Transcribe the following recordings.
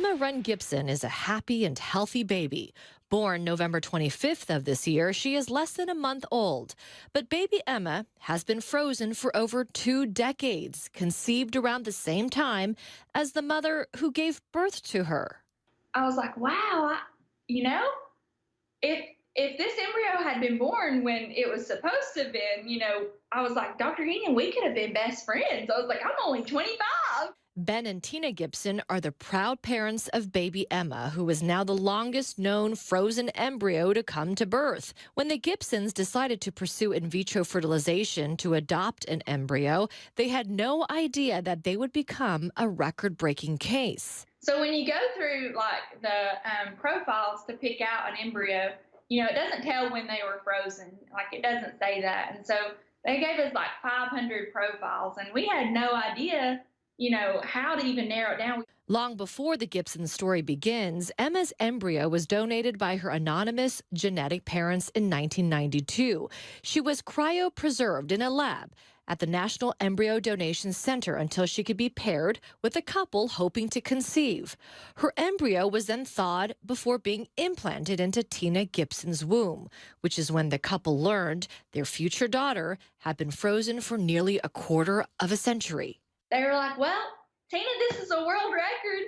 Emma Run Gibson is a happy and healthy baby. Born November 25th of this year, she is less than a month old. But baby Emma has been frozen for over 2 decades, conceived around the same time as the mother who gave birth to her. I was like, wow, you know, if this embryo had been born when it was supposed to have been, I was like, Dr. Heenan, we could have been best friends. I was like, I'm only 25. Ben and Tina Gibson are the proud parents of baby Emma, who is now the longest known frozen embryo to come to birth. When the Gibsons decided to pursue in vitro fertilization to adopt an embryo, they had no idea that they would become a record-breaking case. So when you go through like the profiles to pick out an embryo, it doesn't tell when they were frozen. Like it doesn't say that. And so they gave us like 500 profiles, and we had no idea how to even narrow it down. Long before the Gibson story begins, Emma's embryo was donated by her anonymous genetic parents in 1992. She was cryopreserved in a lab at the National Embryo Donation Center until she could be paired with a couple hoping to conceive. Her embryo was then thawed before being implanted into Tina Gibson's womb, which is when the couple learned their future daughter had been frozen for nearly a quarter of a century. They were like, well, Tina, this is a world record.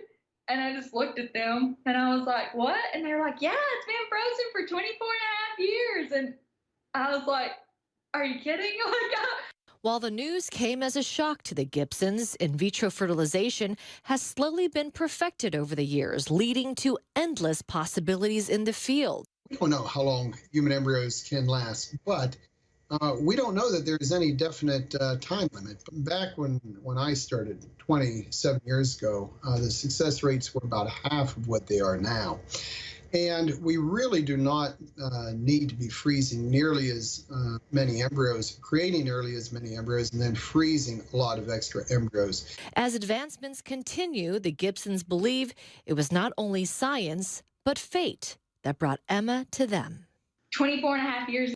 And I just looked at them and I was like, what? And they were like, yeah, it's been frozen for 24 and a half years. And I was like, are you kidding? While the news came as a shock to the Gibsons, in vitro fertilization has slowly been perfected over the years, leading to endless possibilities in the field. We don't know how long human embryos can last, but we don't know that there's any definite time limit. Back when I started 27 years ago, the success rates were about half of what they are now. And we really do not need to be freezing nearly as many embryos, creating nearly as many embryos, and then freezing a lot of extra embryos. As advancements continue, the Gibsons believe it was not only science, but fate that brought Emma to them. 24 and a half years